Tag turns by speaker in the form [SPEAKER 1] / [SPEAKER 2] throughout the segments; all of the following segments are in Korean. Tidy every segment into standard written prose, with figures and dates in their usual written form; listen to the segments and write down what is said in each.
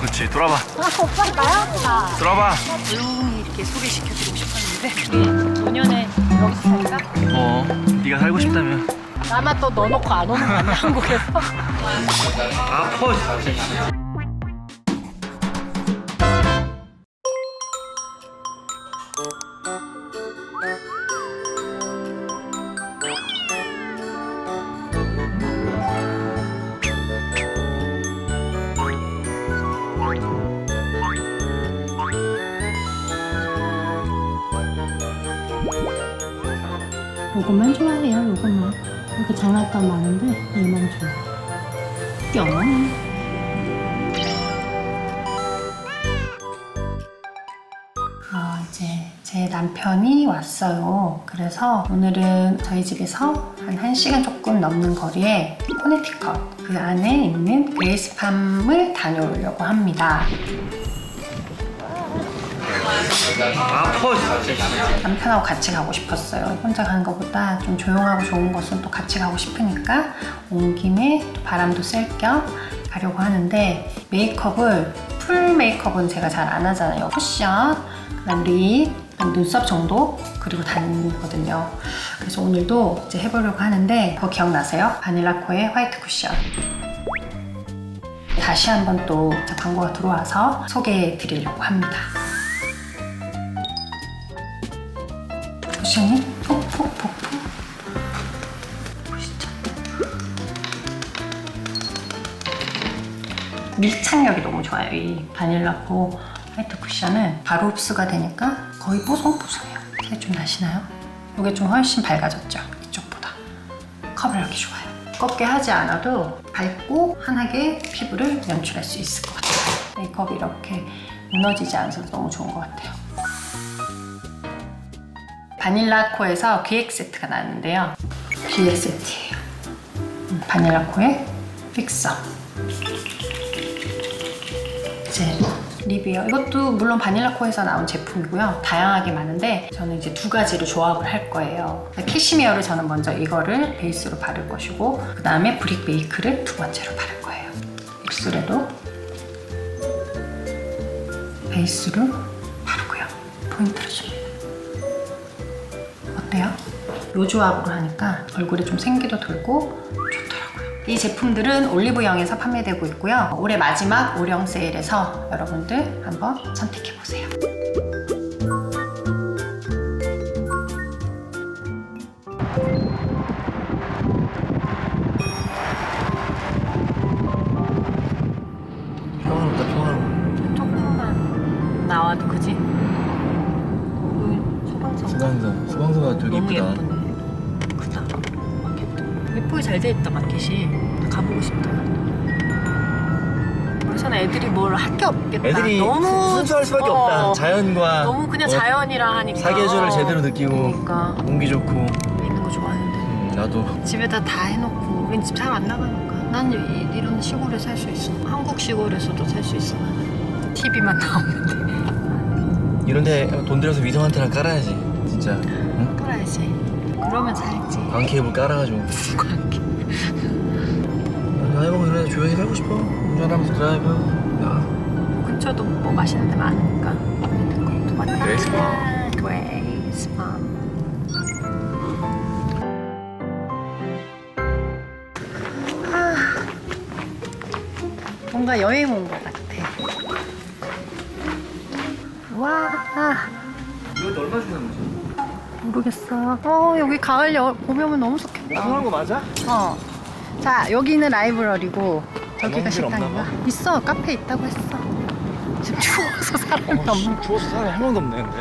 [SPEAKER 1] 그렇지. 돌아봐.
[SPEAKER 2] 오빠 나였다.
[SPEAKER 1] 돌아봐.
[SPEAKER 2] 조용히 이렇게 소개시켜드리고 싶었는데 노년에 여기서 살까?
[SPEAKER 1] 네가 살고 싶다면.
[SPEAKER 2] 나만 또 넣어놓고 안 오는 거 아니야 한국에서?
[SPEAKER 1] 아퍼.
[SPEAKER 2] 요것만 좋아해요. 요것만. 이렇게 장난감 많은데 얘만 좋아. 뿅. 이제 제 남편이 왔어요. 그래서 오늘은 저희 집에서 한 1시간 조금 넘는 거리에 코네티컷 그 안에 있는 그레이스팜을 다녀오려고 합니다.
[SPEAKER 1] 아퍼.
[SPEAKER 2] 남편하고 같이 가고 싶었어요. 혼자 가는 것보다 좀 조용하고 좋은 곳은 또 같이 가고 싶으니까 온 김에 또 바람도 쐴 겸 가려고 하는데 메이크업을 풀 메이크업은 제가 잘 안 하잖아요. 쿠션, 그다음 립, 그다음 눈썹 정도 그리고 다니거든요. 그래서 오늘도 이제 해보려고 하는데 그거 기억나세요? 바닐라코의 화이트 쿠션. 다시 한번 또 광고가 들어와서 소개해 드리려고 합니다. 쿠션이 푹푹푹푹 보시죠? 밀착력이 너무 좋아요. 이 바닐라코 화이트 쿠션은 바로 흡수가 되니까 거의 뽀송뽀송해요. 티가 좀 나시나요? 이게 좀 훨씬 밝아졌죠? 이쪽보다 커버력이 좋아요. 꺾게 하지 않아도 밝고 환하게 피부를 연출할 수 있을 것 같아요. 메이크업이 이렇게 무너지지 않아서 너무 좋은 것 같아요. 바닐라코에서 기획 세트가 나왔는데요. 기획 세트예요. 바닐라코의 픽서. 이제 립이에요. 이것도 물론 바닐라코에서 나온 제품이고요. 다양하게 많은데 저는 이제 두 가지를 조합을 할 거예요. 캐시미어를 저는 먼저 이거를 베이스로 바를 것이고 그 다음에 브릭 메이크를 두 번째로 바를 거예요. 입술에도 베이스로 바르고요. 포인트를 줍니다. 어때요? 이 조합으로 하니까 얼굴에 좀 생기도 돌고 좋더라고요. 이 제품들은 올리브영에서 판매되고 있고요. 올해 마지막 오령 세일에서 여러분들 한번 선택해보세요.
[SPEAKER 1] 평화롭다. 평화로워.
[SPEAKER 2] 조금만 나와도 그지?
[SPEAKER 1] 수방서가 되게
[SPEAKER 2] 너무
[SPEAKER 1] 이쁘다.
[SPEAKER 2] 예쁘네. 크다. 마켓도 예쁘게 잘 돼 있다. 마켓이 가보고 싶다. 우리서는 애들이 뭘 할 게 없겠다.
[SPEAKER 1] 애들이
[SPEAKER 2] 너무
[SPEAKER 1] 순수할 수밖에 없다. 자연과
[SPEAKER 2] 너무 그냥 자연이라 하니까
[SPEAKER 1] 사계절을 제대로 느끼고
[SPEAKER 2] 그러니까
[SPEAKER 1] 공기 좋고.
[SPEAKER 2] 있는 거 좋아하는데
[SPEAKER 1] 나도.
[SPEAKER 2] 집에다 다 해놓고 우린 집 잘 안 나가니까 난 이런 시골에 살 수 있어. 한국 시골에서도 살 수 있어. 나는 TV만 나오는데
[SPEAKER 1] 이런데 돈 들여서 위성 안테나 깔아야지. 진짜. 응?
[SPEAKER 2] 끌어야지. 그러면 살지.
[SPEAKER 1] 광케이블 깔아가지고.
[SPEAKER 2] 관계.
[SPEAKER 1] 나이 먹으면 그래 조용히 살고 싶어. 운전하면서 드라이브. 야.
[SPEAKER 2] 근처도 뭐 맛있는 데 많으니까.
[SPEAKER 1] 그레이스팜.
[SPEAKER 2] 그레이스팜. 뭔가 여행 온 것 같아. 와,
[SPEAKER 1] 이거 얼마 주는 거지?
[SPEAKER 2] 모르겠어. 여기 가을 봄이 오면 너무 좋겠다.
[SPEAKER 1] 통한 거 맞아?
[SPEAKER 2] 자, 여기는 라이브러리고 저기가
[SPEAKER 1] 관광지는 없나
[SPEAKER 2] 식당인가?
[SPEAKER 1] 봐.
[SPEAKER 2] 있어, 카페 있다고 했어. 지금 추워서 사람이 없는.
[SPEAKER 1] 추워서 사람이 한 명도 없네 근데.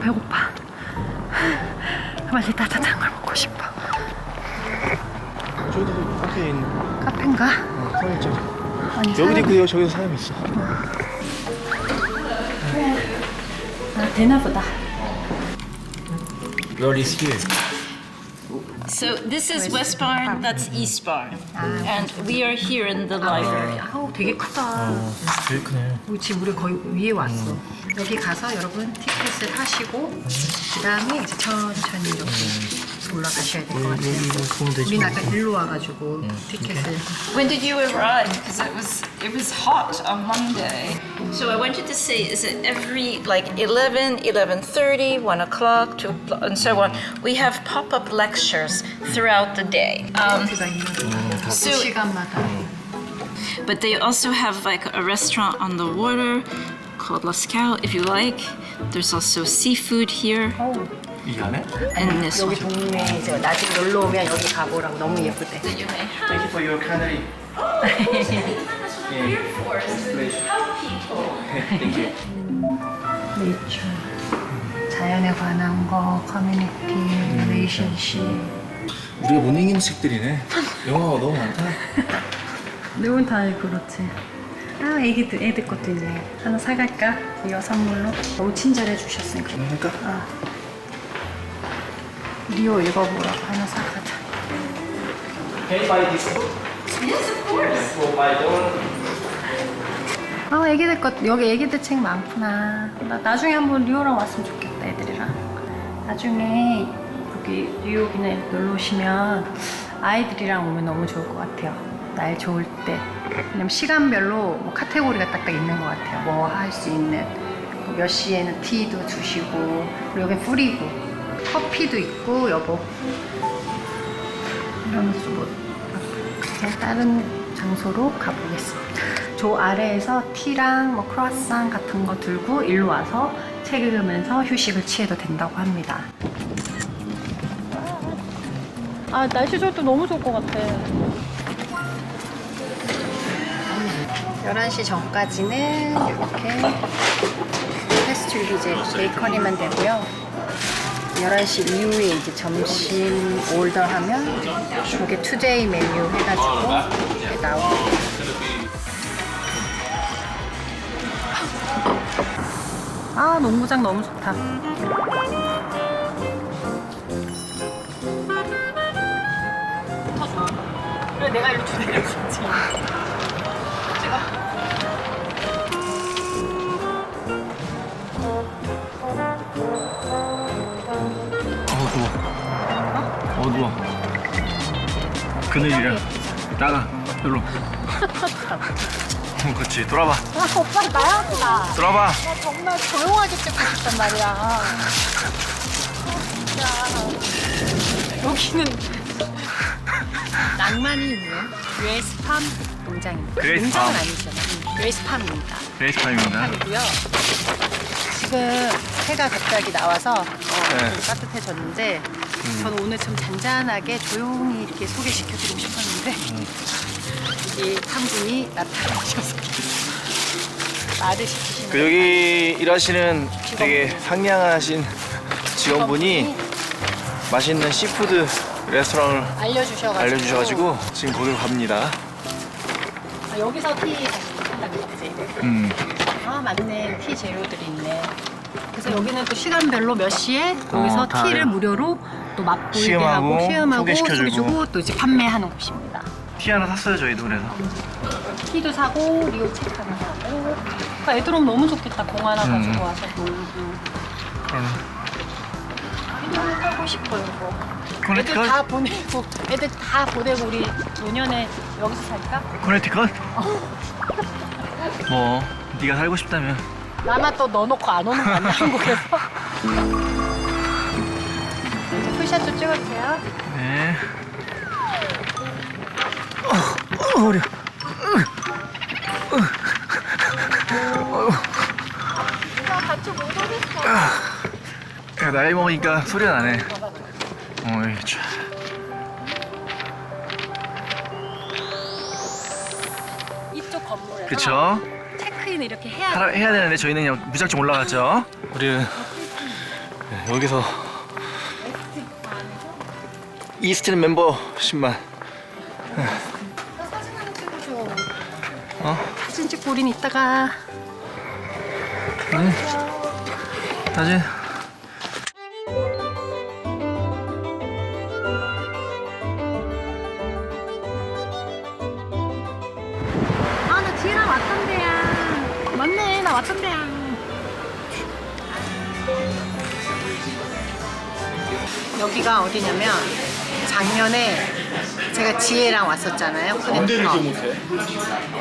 [SPEAKER 2] 배고파. 빨리 따뜻한 걸 먹고 싶어.
[SPEAKER 1] 저기도 카페에 있는.
[SPEAKER 2] 카페인가?
[SPEAKER 1] 사람 있죠.
[SPEAKER 2] 아니,
[SPEAKER 1] 여기도 있고 저기도 사람이 있어.
[SPEAKER 2] 되나 보다.
[SPEAKER 1] Where is here?
[SPEAKER 3] So this is West Barn, that's East Barn. And we are here in the library.
[SPEAKER 2] 아우, 되게 크다.
[SPEAKER 1] 되게 크네.
[SPEAKER 2] 지금 우리 거의 위에 왔어. 여기 가서 여러분 티켓을 하시고 그 다음에 이제 천천히 이렇게 올라가셔야 될 것 같아요.
[SPEAKER 1] 여기로 보면 되지.
[SPEAKER 2] 우린 아까 일로 와가지고 티켓을.
[SPEAKER 3] When did you arrive? Because it was hot on Monday. So I wanted to say, is it every like 11, 11:30, 1 o'clock, 2 o'clock, and so on? We have pop-up lectures throughout the day.
[SPEAKER 2] 가 있는
[SPEAKER 3] So-
[SPEAKER 2] 시간마다.
[SPEAKER 3] But they also have like a restaurant on the water called La Scal, if you like. There's also seafood here
[SPEAKER 1] 이 안에?
[SPEAKER 3] in this
[SPEAKER 2] 여기
[SPEAKER 3] one.
[SPEAKER 2] 동네 이제 나중에 놀러 오면 여기 가보라고 너무 예쁘대.
[SPEAKER 3] You may have.
[SPEAKER 1] Thank you for your canary.
[SPEAKER 2] 네이처. 자연에 관한 거, 커뮤니티, 릴레이션십.
[SPEAKER 1] 우리가 못 읽는 책들이네. 영화가 너무 많다.
[SPEAKER 2] 내용 다 그렇지. 아, 애들 것도 있네. 하나 사갈까? 이거 선물로. 너무 친절해 주셨으니까.
[SPEAKER 1] 할까?
[SPEAKER 2] 아. 리오 읽어보라고 하나 사가자.
[SPEAKER 1] Can you buy this book?
[SPEAKER 3] Yes, of course.
[SPEAKER 1] For buy the one.
[SPEAKER 2] 아, 애기들 것, 여기 애기들 책 많구나. 나 나중에 한번 리오랑 왔으면 좋겠다, 애들이랑. 나중에 여기 뉴욕이나 놀러 오시면 아이들이랑 오면 너무 좋을 것 같아요. 날 좋을 때. 왜냐면 시간별로 뭐 카테고리가 딱딱 있는 것 같아요. 뭐 할 수 있는. 몇 시에는 티도 주시고, 그리고 여기 뿌리고, 커피도 있고, 여보. 이러면서 뭐, 그냥 다른 장소로 가보겠습니다. 저 아래에서 티랑 뭐 크로아상 같은 거 들고 일로 와서 책 읽으면서 휴식을 취해도 된다고 합니다. 아, 날씨 좋을 때 너무 좋을 것 같아. 11시 전까지는 이렇게 패스트리 이제 베이커리만 되고요. 11시 이후에 이제 점심 올더 하면 이게 투데이 메뉴 해가지고 이렇게 나오고. 아, 농구장 너무 좋다. 그래, 내가 일로 주내려갔지.
[SPEAKER 1] 어두워. 그늘이라. 나가. 일로. 그렇지. 돌아봐.
[SPEAKER 2] 아, 오빠 나야구나.
[SPEAKER 1] 돌아봐.
[SPEAKER 2] 나 정말 조용하게 찍고 싶단 말이야. 진짜. 여기는 낭만이 있는 그레이스팜 농장입니다.
[SPEAKER 1] 그레이스팜.
[SPEAKER 2] 농장은 아니잖아. 그레이스팜입니다.
[SPEAKER 1] 그레이스팜입니다.
[SPEAKER 2] 팜이고요. 지금 해가 갑자기 나와서
[SPEAKER 1] 네.
[SPEAKER 2] 좀 따뜻해졌는데 저는 오늘 좀 잔잔하게 조용히 이렇게 소개시켜드리고 싶었는데 이 탐분이 나타나셔서 말을 시키시는
[SPEAKER 1] 그 여기 일하시는 되게 상냥하신 직원분이 맛있는 시푸드 레스토랑을 알려주셔가지고 지금 거기로 갑니다.
[SPEAKER 2] 아, 여기서 티 한다고 했지. 아, 맞네. 티 재료들이 있네. 그래서 여기는 또 시간별로 몇 시에 여기서
[SPEAKER 1] 다
[SPEAKER 2] 티를
[SPEAKER 1] 알아요.
[SPEAKER 2] 무료로 또 맛보게
[SPEAKER 1] 시음하고
[SPEAKER 2] 하고 시음하고
[SPEAKER 1] 소개시켜주고.
[SPEAKER 2] 소개주고 또 이제 판매하는 곳입니다.
[SPEAKER 1] 티 하나 샀어요 저희도 그래서.
[SPEAKER 2] 티도 사고 리오 책 하나 사고. 그러니까 애들 오면 너무 좋겠다. 공 하나 가지고 와서 놀고. 애들 살고 싶어요. 이거. 애들
[SPEAKER 1] 코네티컷?
[SPEAKER 2] 애들 다 보내고 우리 노년에 여기서 살까?
[SPEAKER 1] 코네티컷? 뭐 네가 살고 싶다면.
[SPEAKER 2] 나만 또 넣어놓고 안 오는 거 아니야, 한국에서? 이제 풀샷 좀 찍어주세요.
[SPEAKER 1] 네. 어려.
[SPEAKER 2] 나 같이 못 오겠어.
[SPEAKER 1] 야, 나이 먹으니까 소리가 나네. 어이 참.
[SPEAKER 2] 이쪽 건물에서
[SPEAKER 1] 그쵸?
[SPEAKER 2] 체크인 이렇게 해야 돼.
[SPEAKER 1] 해야 되는데 저희는 그냥 무작정 올라갔죠. 우리는 여기서 이스트는 멤버십만.
[SPEAKER 2] 나 사진 하나 찍어줘.
[SPEAKER 1] 어?
[SPEAKER 2] 사진 찍고 우린 이따가.
[SPEAKER 1] 네. 사진.
[SPEAKER 2] 아, 나 뒤에랑 왔던데야. 맞네, 나 왔던데야. 여기가 어디냐면 작년에 제가 지혜랑 왔었잖아요.
[SPEAKER 1] 언제 이렇게 못해?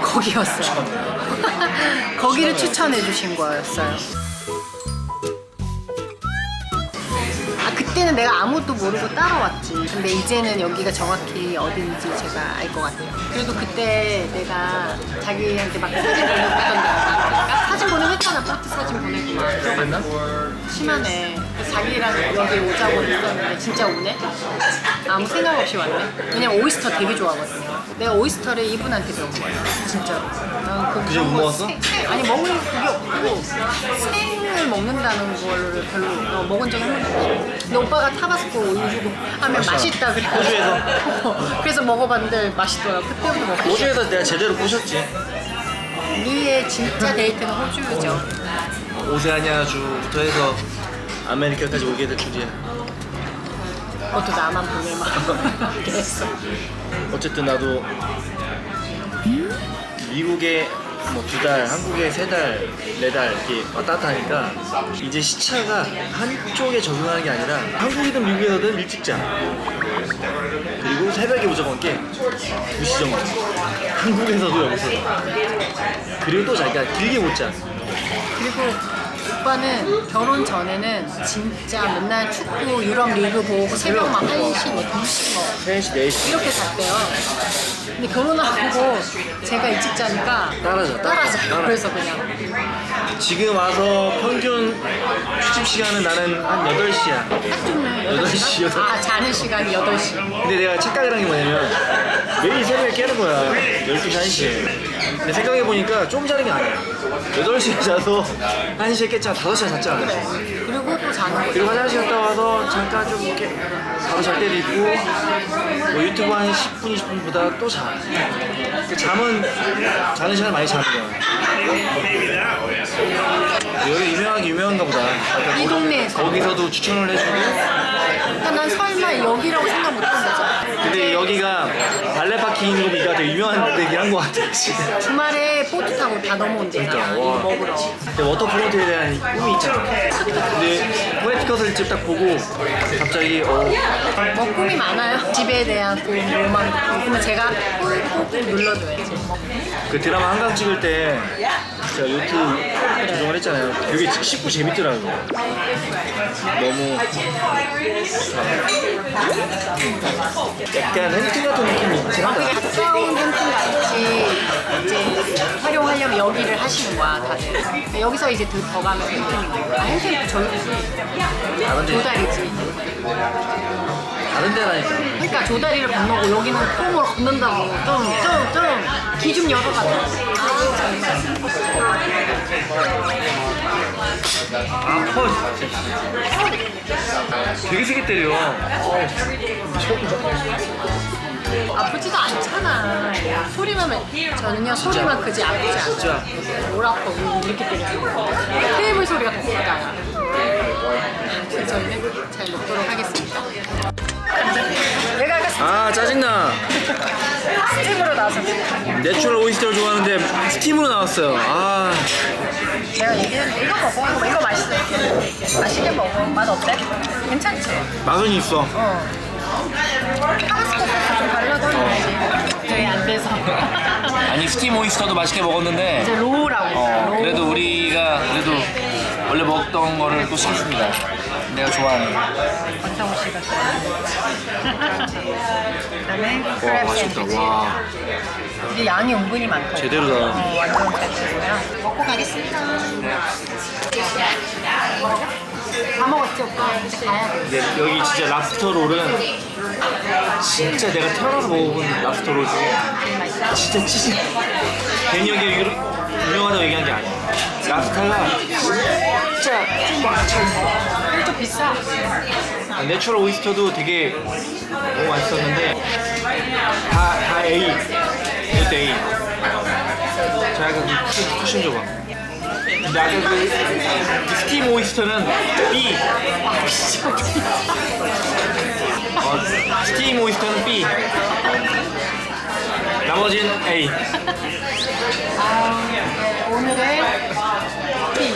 [SPEAKER 2] 거기였어요. 거기를 추천해 주신 거였어요. 그때는 내가 아무것도 모르고 따라왔지. 근데 이제는 여기가 정확히 어딘지 제가 알 것 같아요. 그래도 그때 내가 자기한테 막 사진 보내고 했던데. 사진 보내고 했잖아. 파트 사진 보내고 막.
[SPEAKER 1] 그랬나?
[SPEAKER 2] 심하네. 자기랑 여기 오자고 했었는데 진짜 오네? 아무 생각 없이 왔네. 왜냐면 오이스터 되게 좋아하거든요. 내가 오이스터를 이분한테 배운 거예요. 진짜로.
[SPEAKER 1] 그제 못 먹었어?
[SPEAKER 2] 아니 먹을 그게 없고 생을 먹는다는 거를 별로 먹은 적이 한 번도 없어. 근데 오빠가 타바스코 우유 주고 하면 맛있다 그래.
[SPEAKER 1] 호주에서?
[SPEAKER 2] 그래서 먹어봤는데 맛있더라. 그때부터 먹고.
[SPEAKER 1] 호주에서 내가 제대로 꼬셨지.
[SPEAKER 2] 우리의 진짜 데이트는 호주죠.
[SPEAKER 1] 오세아니아주부터 해서 아메리카까지 오게 될 줄이야.
[SPEAKER 2] 그것도 나만 보낼 만 계속.
[SPEAKER 1] 어쨌든 나도 미국에 뭐 2달, 한국에 3달, 4달 이렇게 왔다 갔다 하니까 이제 시차가 한쪽에 적용하는 게 아니라 한국이든 미국이든 일찍 자. 그리고 새벽에 무조건 깨. 2시 정도. 한국에서도 여기서도. 그리고 또 자기가 길게 못 자.
[SPEAKER 2] 그리고 오빠는 결혼 전에는 진짜 맨날 축구 유럽 리그 보고 새벽 막 1시, 2시 뭐
[SPEAKER 1] 3시, 4시.
[SPEAKER 2] 이렇게 잤대요. 근데 결혼하고 제가 일찍 자니까 따라자. 그래서 그냥
[SPEAKER 1] 지금 와서 평균 취침 시간은 나는 한 8시야.
[SPEAKER 2] 딱
[SPEAKER 1] 8시,
[SPEAKER 2] 8시. 아, 자는 시간이 8시.
[SPEAKER 1] 근데 내가 착각을 한 게 뭐냐면 매일 새벽에 깨는 거야. 12시, 1시에. 근데 생각해보니까 조금 자는 게 아니야. 8시에 자서 1시에 깼잖아. 5시에 잤잖아.
[SPEAKER 2] 그리고 또 자는 거죠.
[SPEAKER 1] 그리고 화장실 갔다 와서 잠깐 좀 이렇게 바로 잘 때도 있고 뭐 유튜브 한 10분, 20분보다 또 자. 그 잠은 자는 시간 많이 자는 거야. 여기 유명한가 보다.
[SPEAKER 2] 이 동네에서.
[SPEAKER 1] 거기서도 추천을 해주고.
[SPEAKER 2] 그러니까 난 설마 여기라고 생각 못 한 거죠.
[SPEAKER 1] 근데 여기가 발레 파킹이가 되게 유명한 데긴 한 것 같아 지금.
[SPEAKER 2] 주말에 보트 타고 다 넘어온대요.
[SPEAKER 1] 그러니까,
[SPEAKER 2] 이거
[SPEAKER 1] 와.
[SPEAKER 2] 먹으러.
[SPEAKER 1] 근데 워터프론트에 대한 꿈이 있잖아. 근데 코네티컷을 집 딱 보고 갑자기
[SPEAKER 2] 뭐 꿈이 많아요. 집에 대한 꿈, 로망 꿈. 근데 제가 꾹꾹 눌러줘야지.
[SPEAKER 1] 그 드라마 한강 찍을 때 제가 요트 조정을 했잖아요. 되게 쉽고 재밌더라고요. 너무 약간 햄튼 같은 느낌이 있지 않나?
[SPEAKER 2] 가까운 캠핑 같이 이제 활용하려면 여기를 하시는 거야 다들. 근데 여기서 이제 더 가면 캠핑인 거야. 아, 캠핑 저기지.
[SPEAKER 1] 다른 데
[SPEAKER 2] 조다리지.
[SPEAKER 1] 다른 데라니까.
[SPEAKER 2] 그러니까 조다리를 건너고 여기는 통으로 건넌다고. 좀 기 좀 열어가지고.
[SPEAKER 1] 아퍼 되게 세게 때려.
[SPEAKER 2] 아프지도 않잖아. 소리만 저는요 소리만 크지 아프지 않아.
[SPEAKER 1] 진짜.
[SPEAKER 2] 뭘 아파 이렇게 때려. 테이블 소리가 더 크다. 아무튼 저희는 잘 먹도록 하겠습니다. 내가 아까
[SPEAKER 1] 아 짜증나.
[SPEAKER 2] 스팀으로 나와서
[SPEAKER 1] 내추럴 오이스터를 좋아하는데 스팀으로 나왔어요. 아
[SPEAKER 2] 내가 얘기했는데 이거 먹어. 이거 맛있어. 맛있게 먹어. 맛 어때? 괜찮지?
[SPEAKER 1] 맛은 있어.
[SPEAKER 2] 타바스코 소스 좀 발라도 하지. 저희 안 돼서.
[SPEAKER 4] 아니 스팀 오이스터도 맛있게 먹었는데
[SPEAKER 2] 이제 로우라고 있어요. 로우.
[SPEAKER 4] 그래도 우리가 원래 먹던 거를 또 시켰습니다. 내가 좋아하는.
[SPEAKER 2] 권상우 씨가 좋아하는. 그다음에
[SPEAKER 1] 와
[SPEAKER 2] 크랩
[SPEAKER 1] 맛있다.
[SPEAKER 2] 샌드위치.
[SPEAKER 1] 와
[SPEAKER 2] 이게 양이 은근히 많다.
[SPEAKER 1] 제대로다.
[SPEAKER 2] 완전 잘 되고요. 먹고 가겠습니다. 다 먹었지 오빠? 이제 가야 돼.
[SPEAKER 1] 근데 여기 진짜 랍스터 롤은 진짜 내가 태어나서 먹어본 랍스터 롤 중에 진짜 찌질. 괜히 여기 유명하다고 얘기한 게 아니야. 랍스타가 진짜
[SPEAKER 2] 이거 좀 비싸.
[SPEAKER 1] 내추럴 오이스터도 되게 너무 맛있었는데 다 A. 이것도 A. 자 약간 그 쿠션 줘봐. 근데 아까 그 스팀 오이스터는 B. 스팀 오이스터는 B. 나머지는 A.
[SPEAKER 2] 오늘의 티.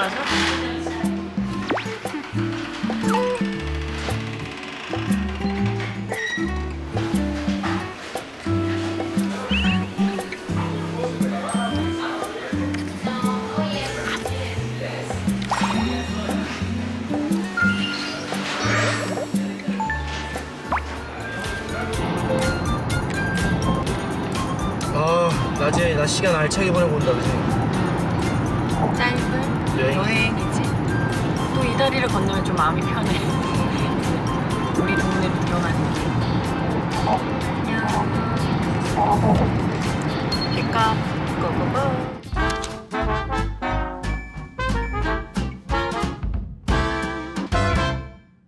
[SPEAKER 2] 나와서.
[SPEAKER 1] 낮에 낮 시간 알차게 보내고 온다, 그지?
[SPEAKER 2] 짧은
[SPEAKER 1] 여행.
[SPEAKER 2] 여행이지. 또 이 다리를 건너면 좀 마음이 편해. 우리 동네 구경하는 길. 안녕. 백갑 고고고.